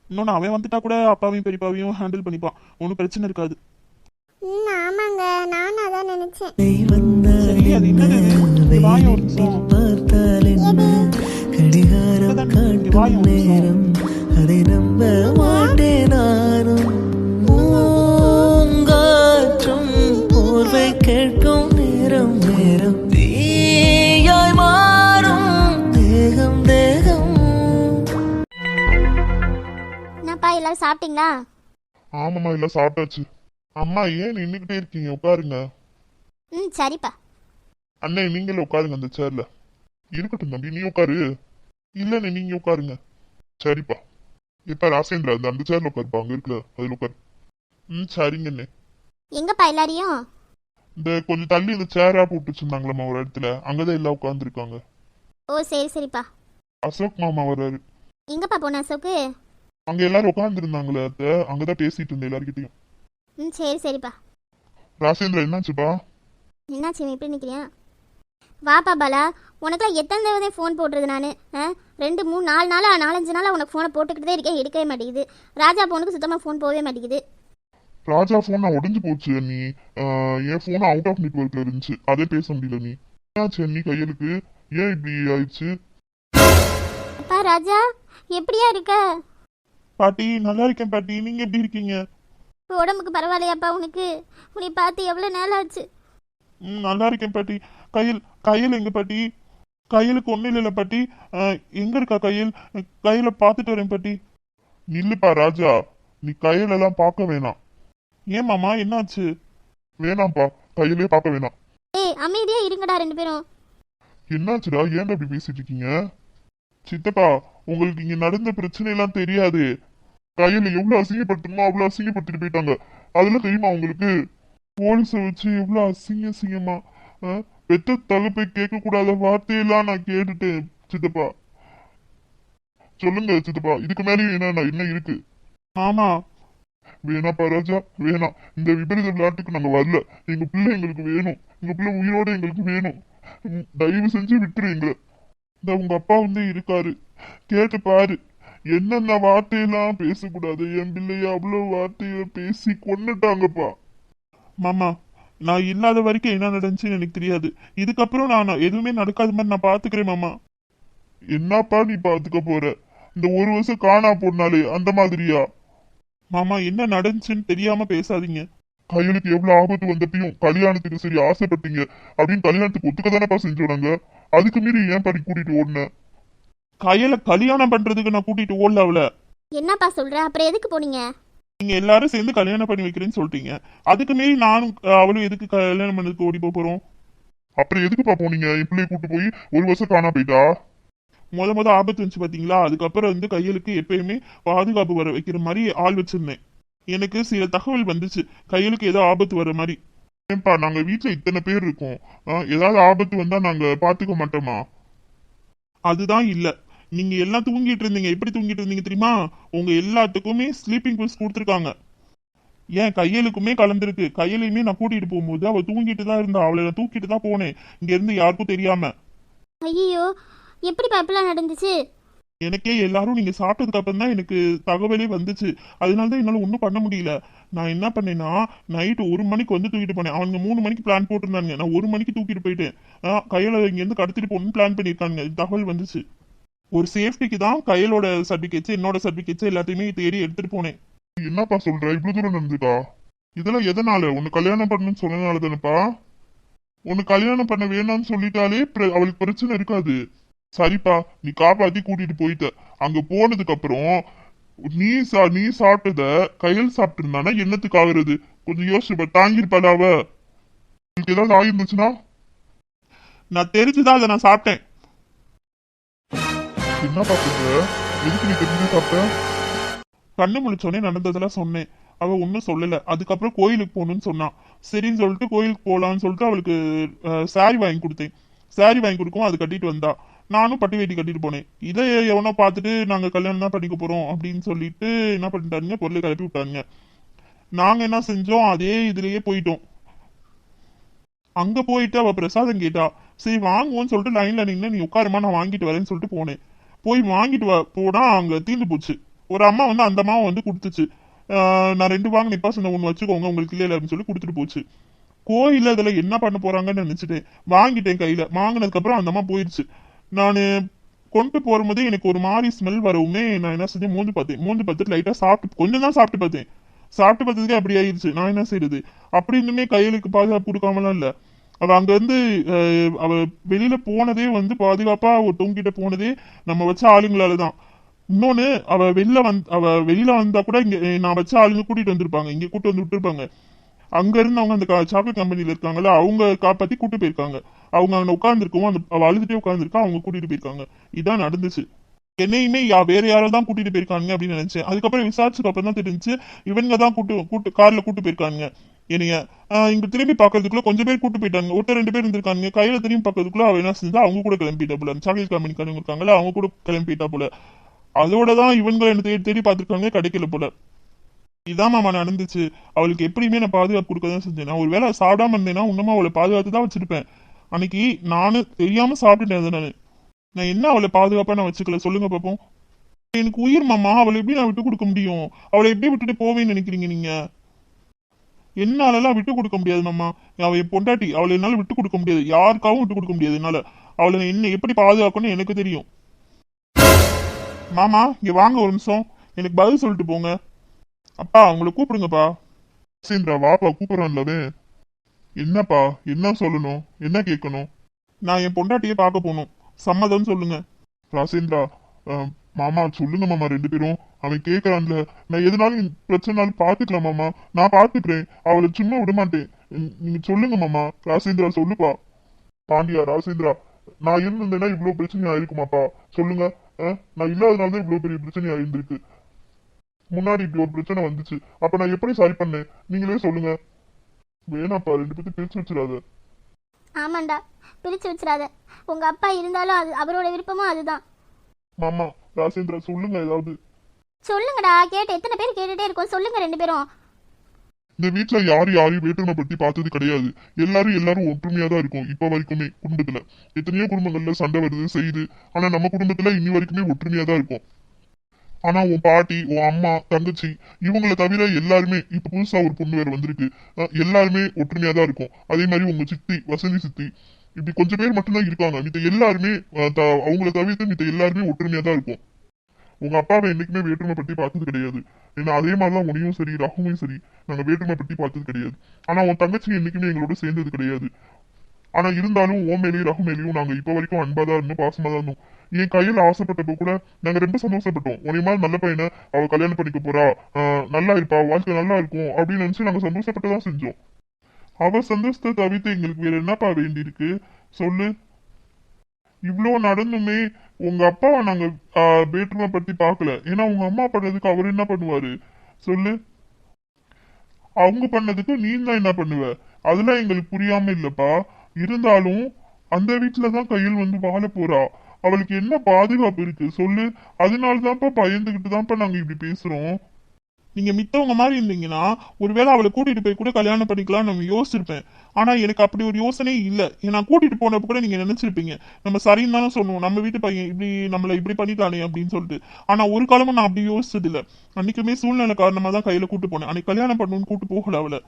இன்னொன்னு அவன் வந்துட்டா கூட அப்பாவையும் பெரியப்பாவையும் ஹேண்டில் பண்ணிப்பான். ஒன்றும் பிரச்சனை இருக்காது. ஆமாங்க, நானும் அதான் நினைச்சேன். சரி, அது என்னது? வாய ஒரு நிமிஷம். பார்த்தால் என்ன கடிகாரம் காட்டும் நேரம் அதை நம்ப மாட்டேன் நானும். பூங்காற்றும் போர்வை கேட்கும் நேரம் நேரம் தீயாய் மாறும் தேகம் தேகம். என்னப்பா, எல்லாரும் சாப்பிட்டீங்களா? ஆமாம்மா, எல்லாம் சாப்பிட்டாச்சு. அம்மா ஏன் நின்றுக்கிட்டே இருக்கீங்க? உட்காருங்க. சரிப்பா. அண்ணே, நீங்களே உட்காருங்க அந்த சேர்ல. இருக்கட்டும் தம்பி, நீ உட்காரு. இல்லண்ணே, நீங்க உட்காருங்க. சரிப்பா. இப்ப ராசேந்திரா அந்த சேர்ல உட்காருப்பா, அங்க இருக்குல்ல, அதுல உட்காரு. சரிங்கண்ணே. எங்கப்பா எல்லாரையும்? இந்த கொஞ்சம் தள்ளி இந்த சேரா போட்டு வச்சிருந்தாங்களம்மா ஒரு இடத்துல, அங்கதான் எல்லாம் உட்காந்துருக்காங்க. ஓ சரி சரிப்பா. அசோக் மாமா வர்றாரு. எங்கப்பா போன அசோக்கு? அங்க எல்லாரும் உட்காந்துருந்தாங்களே அத்தை, அங்கதான் பேசிட்டு இருந்தேன் எல்லார்கிட்டயும். சரி சரிப்பா. ராசேந்திரா என்னாச்சுப்பா? என்னாச்சு, எப்படி நிற்கிறியா? வாப்பா பாலா, உனக்குலாம் எத்தனை தடவை ஃபோன் போடுறது நான்? 2 3 4 நாளாக 4 5 நாளாக உனக்கு ஃபோனை போட்டுக்கிட்டே இருக்கேன், எடுக்கவே மாட்டேங்குது. ராஜா ஃபோனுக்கு சுத்தமாக ஃபோன் போகவே மாட்டேங்குது. ராஜா போன் நான் உடஞ்சு போச்சு நீ. என் போன் அவுட் ஆஃப் நெட்வொர்க்ல இருந்துச்சு, அதே பேச முடியல நீ. என்னாச்சு நீ கையலுக்கு? ஏன் இப்படி ஆயிடுச்சு? அப்பா ராஜா, எப்படியா இருக்க? பாட்டி நல்லா இருக்கேன் பாட்டி, நீங்க எப்படி இருக்கீங்க? உடம்புக்கு பரவாயில்லையாப்பா உனக்கு? உன்னை பார்த்து எவ்வளோ நேரம் ஆச்சு? நல்லா இருக்கேன் பாட்டி. கையில் எங்க பாட்டி? கையலுக்கு ஒன்றும் இல்லை பாட்டி. எங்க இருக்கா கையில்? கையில பார்த்துட்டு வரேன் பாட்டி. நில்லுப்பா ராஜா, நீ கையிலெல்லாம் பார்க்க வேணாம். ஏன் மாமா, என்னாச்சு? வேணாம்ப்பா, கையிலே பார்க்க வேணாம். ஏய் அமைதியா இருங்கடா 2 பேரும். என்னாச்சுடா, ஏன்டா அப்படி பேசிட்டு இருக்கீங்க? சித்தப்பா, உங்களுக்கு இங்க நடந்த பிரச்சனை எல்லாம் தெரியாது. கையில எவ்வளவு அசிங்கப்படுத்தணுமோ அவ்வளவு அசிங்கப்படுத்திட்டு போயிட்டாங்க. அதெல்லாம் தெரியுமா உங்களுக்கு? போலீஸ வச்சு எவ்வளவு அசிங்கமா பெத்த தகப்பை கேட்க கூடாத வார்த்தையெல்லாம் நான் கேட்டுட்டேன் சித்தப்பா. சொல்லுங்க சித்தப்பா, இதுக்கு மேலேயும் என்ன இருக்கு? ஆமா. வேணாப்பா ராஜா, வேணாம். இந்த விபரீத விளையாட்டுக்கு நாங்க வரல. எங்க பிள்ளை எங்களுக்கு வேணும், எங்க பிள்ளை உயிரோட எங்களுக்கு வேணும். தயவு செஞ்சு விட்டுருங்க. இந்த உங்க அப்பா வந்து இருக்காரு, கேட்டு பாரு. என்னென்ன வார்த்தையெல்லாம் பேசக்கூடாது, என் பிள்ளைய அவ்வளவு வார்த்தைய பேசி கொன்னுட்டாங்கப்பா. மாமா, நான் இல்லாத வரைக்கும் என்ன நடந்துச்சுன்னு எனக்கு தெரியாது. இதுக்கப்புறம் நான் எதுவுமே நடக்காத மாதிரி நான் பாத்துக்கிறேன் மாமா. என்னப்பா நீ பாத்துக்க போற? இந்த 1 வருஷம் காணா போனாலே அந்த மாதிரியா? மாமா, என்ன நடந்துச்சுன்னு தெரியாம பேசாதீங்க. கையலுக்கு எவ்வளவு ஆபத்து வந்தப்பையும் கல்யாணத்துக்கு சரி ஆசைப்பட்டீங்க அப்படின்னு கல்யாணத்துக்கு ஒத்துக்க தானப்பா செஞ்சோனாங்க. அதுக்கு மீறி ஏன் படி கூட்டிட்டு ஓடுன? கையில கல்யாணம் பண்றதுக்கு நான் கூட்டிட்டு ஓடல அவள. என்னப்பா சொல்ற? அப்புறம் எதுக்கு போனீங்க? நீங்க எல்லாரும் சேர்ந்து கல்யாணம் பண்ணி வைக்கிறேன்னு சொல்லிட்டீங்க. அதுக்கு மீறி நானும் அவளும் எதுக்கு கல்யாணம் பண்ணதுக்கு ஓடி போறோம்? அப்புறம் எதுக்குப்பா போனீங்க? என் பிள்ளைய கூட்டு போய் 1 வருஷம் காணா போயிட்டா? முத ஆபத்து வந்துச்சு பாத்தீங்களா? அதுக்கப்புறம் வந்து கையலுக்கு எப்பயுமே பாதுகாப்பு வர வைக்கிற மாதிரி ஆள் வச்சிருந்தேன். எனக்கு சில தகவல் வந்துச்சு, கையலுக்கு ஏதோ ஆபத்து வர மாதிரி. ஏன்பா, நாங்க வீட்டுல இத்தனை பேர் இருக்கோம், ஏதாவது ஆபத்து வந்தா நாங்க பாத்துக்க மாட்டோமா? அதுதான் இல்ல, நீங்க எல்லாம் தூங்கிட்டு இருந்தீங்க. எப்படி தூங்கிட்டு இருந்தீங்க தெரியுமா? உங்க எல்லாத்துக்குமே ஸ்லீப்பிங் பில்ஸ் கொடுத்துருக்காங்க. ஏன் கையலுக்குமே கலந்துருக்கு. கையலையுமே நான் கூட்டிட்டு போகும்போது அவ தூங்கிட்டு தான் இருந்தா. அவளை நான் தூக்கிட்டு தான் போனேன், இங்க இருந்து யாருக்கும் தெரியாம. ஐயோ, எப்படி இப்பெல்லாம் நடந்துச்சு? எனக்கே எல்லாரும் நீங்க சாப்பிட்டதுக்கு அப்புறம் தான் எனக்கு தகவலே வந்துச்சு. அதனாலதான் என்னால ஒன்றும் பண்ண முடியல. நான் என்ன பண்ணேன்னா, நைட்டு 1 மணிக்கு வந்து தூக்கிட்டு போனேன். அவங்க 3 மணிக்கு பிளான் போட்டிருந்தாங்க, நான் 1 மணிக்கு தூக்கிட்டு போயிட்டேன். கையில இங்க இருந்து கடத்திட்டு போகணும்னு பிளான் பண்ணிருக்காங்க. தகவல் வந்துச்சு. ஒரு சேஃப்டிக்கு தான் கையிலோட சர்டிபிகேட்ஸ், என்னோட சர்டிபிகேட்ஸ் எல்லாத்தையுமே தேடி எடுத்துட்டு போனேன். என்னப்பா சொல்ற, இவ்வளவு தூரம் நடந்துக்கா? இதெல்லாம் எதனால? உன்னை கல்யாணம் பண்ணணும்னு சொன்னதுனால தானேப்பா? உன்னை கல்யாணம் பண்ண வேணாம்னு சொல்லிட்டாலே அவளுக்கு பிரச்சனை இருக்காது. சரிப்பா, நீ காப்பாத்தி கூட்டிட்டு போயிட்ட. அங்க போனதுக்கு அப்புறம் நீ சாப்பிட்டத கையில் சாப்பிட்டு இருந்தானா என்னத்துக்கு ஆகுறது? கொஞ்சம் யோசிச்சு தாங்கிருப்பாள அவ? உங்களுக்கு ஏதாவது ஆகிருந்துச்சுன்னா? நான் தெரிஞ்சுதான் அதை நான் சாப்பிட்டேன். என்னப்பா சொல்ற? எதுக்கு நீ தெரிஞ்சு சாப்பிட்ட? கண்ணு முழிச்சோடனே நடந்ததெல்லாம் சொன்னேன். அவ ஒன்றும் சொல்லல. அதுக்கப்புறம் கோயிலுக்கு போகணும்னு சொன்னான். சரின்னு சொல்லிட்டு கோயிலுக்கு போகலான்னு சொல்லிட்டு அவளுக்கு சாரி வாங்கி கொடுத்தேன். சாரி வாங்கி கொடுக்கவும் அது கட்டிட்டு வந்தா. நானும் பட்டு வேட்டி கட்டிட்டு போனேன். இதை எவனோ பார்த்துட்டு நாங்க கல்யாணம் தான் பண்ணிக்க போறோம் அப்படின்னு சொல்லிட்டு என்ன பண்ணிட்டாருங்க, பொருளை கிளப்பி விட்டாங்க. நாங்க என்ன செஞ்சோம், அதே இதுலயே போயிட்டோம். அங்க போயிட்டு அவ பிரசாதம் கேட்டா. சரி வாங்குவோன்னு சொல்லிட்டு லைன்ல நின்று நீ உட்காருமா நான் வாங்கிட்டு வரேன்னு சொல்லிட்டு போனேன். போய் வாங்கிட்டு போனா அங்க தீர்ந்து போச்சு. ஒரு அம்மா வந்து அந்த அம்மாவை வந்து கொடுத்துச்சு. நான் 2 வாங்கினேப்பா, சொன்ன 1 வச்சுக்கோங்க உங்களுக்கு இல்லை அப்படின்னு சொல்லி கொடுத்துட்டு போச்சு. கோயில இதுல என்ன பண்ண போறாங்கன்னு நினைச்சிட்டேன். வாங்கிட்டேன் கையில. வாங்கினதுக்கு அப்புறம் அந்த அம்மா போயிடுச்சு. நான் கொண்டு போகும்போதே எனக்கு ஒரு மாதிரி ஸ்மெல் வரவுமே நான் என்ன செஞ்சேன், மூந்து பார்த்தேன். மூந்து பார்த்துட்டு லைட்டா சாப்பிட்டு கொஞ்சம் தான் சாப்பிட்டு பார்த்தேன். சாப்பிட்டு பார்த்ததுக்கே அப்படி ஆயிடுச்சு. நான் என்ன செய்யறது? அப்படி இருந்துமே கையிலுக்கு பாதுகாப்பு கொடுக்காமலாம் இல்ல. அவ அங்க இருந்து அவ வெளியில போனதே வந்து பாதுகாப்பா ஒருத்தவங்கிட்ட போனதே நம்ம வச்ச ஆளுங்களாலதான். இன்னொன்னு அவ வெளியில வந்தா கூட இங்க நான் வச்ச ஆளுங்க கூட்டிட்டு வந்திருப்பாங்க, இங்க கூட்டு வந்து விட்டுருப்பாங்க. அங்க இருந்து அவங்க அந்த சாக்லேட் கம்பெனில இருக்காங்கல்ல, அவங்க காப்பாத்தி கூட்டு போயிருக்காங்க. அவங்க அங்க உட்கார்ந்துருக்கவும் அந்த அவ அழுதுட்டே உட்கார்ந்துருக்கா, அவங்க கூட்டிட்டு போயிருக்காங்க. இதான் நடந்துச்சு. என்னையுமே வேற யாரோ தான் கூட்டிட்டு போயிருக்காங்க அப்படின்னு நினைச்சேன். அதுக்கப்புறம் விசாரிச்சதுக்கு அப்புறம் தான் தெரிஞ்சு இவங்க தான் கூட்டு கார்ல கூட்டு போயிருக்காங்க என்னைய. இங்க திரும்பி பாக்குறதுக்குள்ள கொஞ்சம் பேர் கூட்டு போயிட்டாங்க. 1-2 பேர் இருந்திருக்காங்க. கையில திரும்பி பாக்குறதுக்குள்ள அவ என்ன செஞ்சா அவங்க கூட கிளம்பிட்டா போல. சாக்லேட் கம்பெனிக்காரங்க இருக்காங்கல்ல, அவங்க கூட கிளம்பிட்டா போல. அதோட தான் இவங்களை என்ன தேடி தேடி பார்த்துருக்காங்க, கிடைக்கல போல. இதான் மாமா நடந்துச்சு. அவளுக்கு எப்படியுமே நான் பாதுகாப்பு கொடுக்க தான் செஞ்சேன். நான் ஒரு வேளை சாப்பிடாம இருந்தேன்னா இன்னுமா அவளை பாதுகாத்து தான் வச்சிருப்பேன். அன்னைக்கு நானும் தெரியாம சாப்பிட்டுட்டேன். நான் என்ன அவளை பாதுகாப்பா நான் வச்சுக்கல சொல்லுங்க பாப்போம். எனக்கு உயிர் மாமா, அவளை எப்படி நான் விட்டு கொடுக்க முடியும்? அவளை எப்படி விட்டுட்டு போவேன்னு நினைக்கிறீங்க நீங்க? என்னாலலாம் விட்டு கொடுக்க முடியாது மாமா. அவ என் பொண்டாட்டி, அவளை என்னால விட்டு கொடுக்க முடியாது. யாருக்காகவும் விட்டு கொடுக்க முடியாது என்னால. அவளை என்ன எப்படி பாதுகாக்கணும்னு எனக்கு தெரியும். மாமா இங்க வாங்க ஒரு நிமிஷம், எனக்கு பதில் சொல்லிட்டு போங்க. அப்பா உங்களை கூப்பிடுங்கப்பா. சேந்திரா வாப்பா, கூப்பிடறான்லவே. என்னப்பா, என்ன சொல்லணும், என்ன கேட்கணும்? நான் என் பொண்டாட்டியை பார்க்க போகணும். சம்மதம் சொல்லுங்க. ராசேந்திரா, மாமா சொல்லுங்க மாமா 2 பேரும். அவன் கேட்கறான்ல, நான் எதுனாலும் பிரச்சனைனாலும் பாத்துக்கலாம் மாமா, நான் பாத்துக்கிறேன். அவளை சும்மா விட மாட்டேன். நீங்க சொல்லுங்க மாமா. ராசேந்திரா சொல்லுப்பா. பாண்டியா, ராசேந்திரா, நான் இருந்திருந்தேன்னா இவ்வளவு பிரச்சனை ஆயிருக்குமாப்பா? சொல்லுங்க. நான் இல்லாதனாலதான் இவ்வளவு பெரிய பிரச்சனை ஆயிருந்திருக்கு. முன்னாடி இப்படி ஒரு பிரச்சனை வந்துச்சு, அப்ப நான் எப்படி சரி பண்ணேன் நீங்களே சொல்லுங்க. வேணாப்பா, 2 பேர்த்தையும் பிரிச்சு வச்சிடாத. ஆமாண்டா, பிரிச்சு வச்சிடாத. உங்க அப்பா இருந்தாலும் அது அவரோட விருப்பமும் அதுதான். மாமா, ராசேந்திரா சொல்லுங்க ஏதாவது. சொல்லுங்கடா, கேட்டு எத்தனை பேர் கேட்டுட்டே இருக்கோம். சொல்லுங்க 2 பேரும். இந்த வீட்டுல யாரையும் வேற்றுமைப்படுத்தி பார்த்தது கிடையாது. எல்லாரும் ஒற்றுமையா தான் இருக்கும். இப்ப வரைக்குமே குடும்பத்துல எத்தனையோ குடும்பங்கள்ல சண்டை வருது செய்யுது. ஆனா நம்ம குடும்பத்துல இன்னி வரைக்குமே ஒற்றுமையா தான் இருக்கும். ஆனா உன் பாட்டி, உன் அம்மா, தங்கச்சி இவங்களை தவிர எல்லாருமே, இப்ப புதுசா ஒரு பொண்ணு வேற வந்திருக்கு, எல்லாருமே ஒற்றுமையா தான் இருக்கும். அதே மாதிரி உங்க சித்தி, வசந்தி சித்தி, இப்படி கொஞ்சம் பேர் மட்டும்தான் இருக்காங்க. மித்த எல்லாருமே அவங்கள தவிர்த்து மித்த எல்லாருமே ஒற்றுமையா தான் இருக்கும். உங்க அப்பாவை என்னைக்குமே வேற்றுமை பற்றி பார்த்தது கிடையாது. ஏன்னா அதே மாதிரிதான் உனையும் சரி ரகுமையும் சரி நாங்க வேற்றுமை பற்றி பார்த்தது கிடையாது. ஆனா உன் தங்கச்சி என்னைக்குமே எங்களோட சேர்ந்தது கிடையாது. ஆனா இருந்தாலும் ஓ மேலேயும் ரகு மேலேயும் நாங்க இப்ப வரைக்கும் அன்பாதான் இருந்தோம், பாசமா தான் இருந்தோம். என் கையில ஆசைப்பட்டப்போ கூட நாங்க ரொம்ப சந்தோஷப்பட்டோம். உன்னை மாதிரி நல்ல பையனை அவ கல்யாணம் பண்ணிக்க போறா, நல்லா இருப்பா, வாழ்க்கை நல்லா இருக்கும் அப்படின்னு நினைச்சு நாங்க சந்தோஷப்பட்டுதான் செஞ்சோம். அவ சந்தோஷத்தை தவிர்த்து எங்களுக்கு வேற என்னப்பா வேண்டி இருக்கு சொல்லு? இவ்வளவு நடந்துமே உங்க அப்பாவை நாங்க வேற்றுமை பத்தி பாக்கல. ஏன்னா உங்க அம்மா பண்ணதுக்கு அவர் என்ன பண்ணுவாரு சொல்லு? அவங்க பண்ணதுக்கு நீ தான் என்ன பண்ணுவ? அதெல்லாம் எங்களுக்கு புரியாம இல்லப்பா. இருந்தாலும் அந்த வீட்டுலதான் கையில் வந்து வாழ போறா. அவளுக்கு என்ன பாதுகாப்பு இருக்கு சொல்லு? அதனாலதான்ப்பா பயந்துகிட்டு தான்ப்பா நாங்க இப்படி பேசுறோம். நீங்க மித்தவங்க மாதிரி இருந்தீங்கன்னா ஒருவேளை அவளை கூட்டிட்டு போய் கூட கல்யாணம் பண்ணிக்கலாம் நம்ம யோசிச்சிருப்பேன். ஆனா எனக்கு அப்படி ஒரு யோசனையே இல்ல. நான் கூட்டிட்டு போனப்ப கூட நீங்க நினைச்சிருப்பீங்க நம்ம சரின்னு தானே சொன்னோம், நம்ம வீட்டு பையன் இப்படி நம்மள இப்படி பண்ணிட்டானே அப்படின்னு சொல்லிட்டு. ஆனா ஒரு காலமும் நான் அப்படி யோசிச்சது இல்ல. அன்னைக்குமே சூழ்நிலை காரணமா தான் கையில கூட்டு போனேன். அன்னைக்கு கல்யாணம் பண்ணணும்னு கூட்டு போகல அவளை.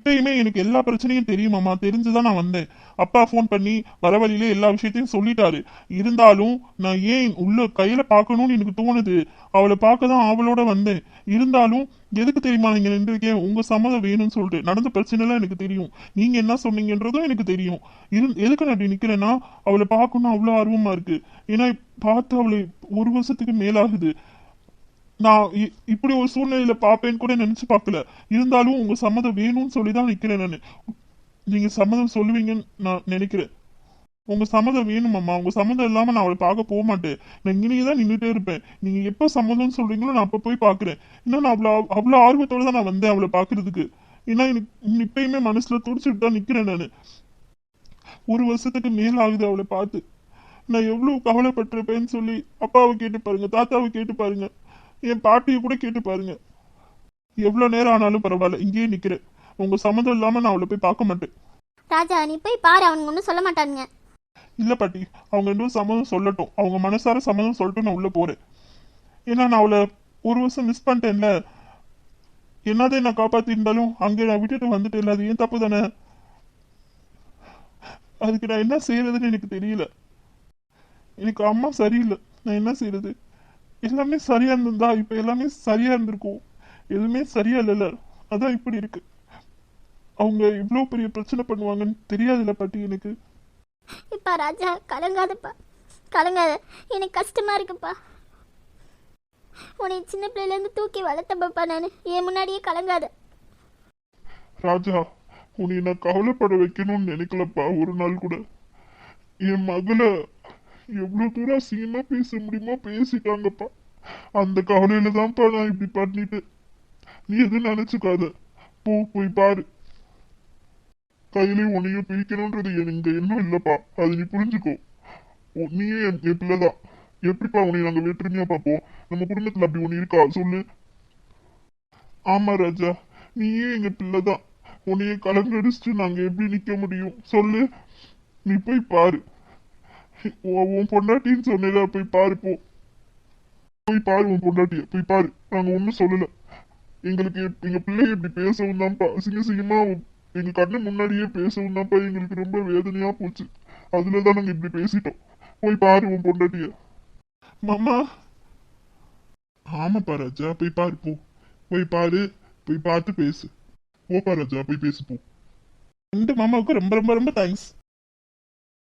இப்பயுமே எனக்கு எல்லா பிரச்சனையும் தெரியுமாம்மா, தெரிஞ்சுதான் நான் வந்தேன். அப்பா ஃபோன் பண்ணி வர வழியிலே எல்லா விஷயத்தையும் சொல்லிட்டாரு. இருந்தாலும் நான் ஏன் உள்ள கையில பார்க்கணும்னு எனக்கு தோணுது. அவளை பார்க்க தான் அவளோட வந்தேன். இருந்தாலும் எதுக்கு தெரியுமா நீங்க நின்றுருக்கேன்? உங்க சம்மதம் வேணும்னு சொல்லிட்டு நடந்த பிரச்சனை எல்லாம் எனக்கு தெரியும். நீங்க என்ன சொன்னீங்கன்றதும் எனக்கு தெரியும். எதுக்கு நான் அப்படி நிக்கிறேன்னா, அவளை பார்க்கணும் அவ்வளோ ஆர்வமா இருக்கு. ஏன்னா பார்த்து அவளை 1 வருஷத்துக்கு மேலாகுது. நான் இப்படி ஒரு சூழ்நிலையில பாப்பேன்னு கூட நினைச்சு பார்க்கல. இருந்தாலும் உங்க சம்மதம் வேணும்னு சொல்லிதான் நிக்கிறேன் நானு. நீங்க சம்மதம் சொல்லுவீங்கன்னு நான் நினைக்கிறேன். உங்க சம்மதம் வேணுமாம்மா. உங்க சம்மதம் இல்லாம நான் அவளை பார்க்க போக மாட்டேன். நான் இங்கேயே தான் நின்றுட்டே இருப்பேன். நீங்க எப்ப சம்மதம்னு சொல்றீங்களோ நான் அப்ப போய் பாக்குறேன். ஏன்னா நான் அவ்வளோ ஆர்வத்தோட தான் நான் வந்தேன் அவளை பாக்குறதுக்கு. ஏன்னா எனக்கு இப்பயுமே மனசுல துடிச்சுட்டு தான் நிக்கிறேன் நானு. 1 வருஷத்துக்கு மேல ஆகுது அவளை பார்த்து. நான் எவ்வளவு கவலைப்பட்டிருப்பேன்னு சொல்லி அப்பாவை கேட்டு பாருங்க, தாத்தாவை கேட்டு பாருங்க, என் பாட்டியை கூட கேட்டு பாருங்க. எவ்வளவு நேரம் ஆனாலும் பரவாயில்ல, இங்கேயே நிக்கிறேன். உங்க சம்மதம் இல்லாம நான் அவளை போய் பார்க்க மாட்டேன். ராஜா நீ போய் பாரு, அவனுங்க ஒன்றும் சொல்ல மாட்டானுங்க. இல்ல பாட்டி, அவங்க 2 சம்மதம் சொல்லட்டும். அவங்க மனசார சம்மதம் சொல்லிட்டு நான் உள்ள போறேன். ஏன்னா நான் அவளை 1 வருஷம் மிஸ் பண்ணிட்டேன்ல. என்னதான் நான் காப்பாத்தி இருந்தாலும் அங்கே நான் விட்டுட்டு வந்துட்டேன்ல, அது ஏன் தப்பு தானே? அதுக்கு நான் என்ன செய்யறதுன்னு எனக்கு தெரியல. எனக்கு அம்மா சரியில்லை, நான் என்ன செய்யறது? எல்லாமே சரியா இருந்திருந்தா இப்ப எல்லாமே சரியா இருந்திருக்கும். எதுவுமே சரியா இல்லைல்ல, அதான் இப்படி இருக்கு. அவங்க இவ்வளவு பெரிய பிரச்சனை பண்ணுவாங்கன்னு தெரியாதுல்ல பாட்டி எனக்கு. இப்பா ராஜா கலங்காதப்பா, கலங்காத. எனக்கு கஷ்டமா இருக்குப்பா. உன்னை சின்ன பிள்ளையில இருந்து தூக்கி வளர்த்தப்பா நான். என் முன்னாடியே கலங்காத. ராஜா, உன்னை நான் கவலைப்பட வைக்கணும்னு நினைக்கலப்பா ஒரு நாள் கூட. என் மகளை எவ்வளவு தூரம் அசிங்கமா பேச முடியுமோ பேசிட்டாங்கப்பா. அந்த கவலையில தான்ப்பா நான் இப்படி பண்ணிட்டு. நீ எதுவும் நினைச்சுக்காத, போய் பாரு. கையிலையும் உன்னையும் பிரிக்கணும்ன்றது எங்க எண்ணம் இல்லப்பா, அது நீ புரிஞ்சுக்கோ. நீயே என் பிள்ளைதான். எப்படிப்பா உன்னை நாங்க வேற்றுமையா பார்ப்போம்? நம்ம குடும்பத்துல அப்படி ஒண்ணு இருக்கா சொல்லு? ஆமா ராஜா, நீயே எங்க பிள்ளைதான். உன்னைய கலங்கடிச்சுட்டு நாங்க எப்படி நிக்க முடியும் சொல்லு? நீ போய் பாரு. உன் பொண்டாட்டின்னு சொன்னேல, போய் பாரு. போய் பாரு உன் பொண்டாட்டிய, போய் பாரு. நாங்க ஒன்னும் சொல்லல. எங்களுக்கு எங்க பிள்ளைய இப்படி பேசவும் தான்ப்பா, சிங்கமா எங்க கண்ணு முன்னாடியே பேசவும் தான்ப்பா எங்களுக்கு ரொம்ப வேதனையா போச்சு. அதுலதான் நாங்க இப்படி பேசிட்டோம். போய் பாரு உன் பொண்டாட்டிய. மாமா, ஆமாப்பா ராஜா, போய் பாரு. போய் பாரு, போய் பார்த்து பேசு. போப்பா ராஜா, போய் பேசு போ. 2 மாமாவுக்கு ரொம்ப ரொம்ப ரொம்ப தேங்க்ஸ்.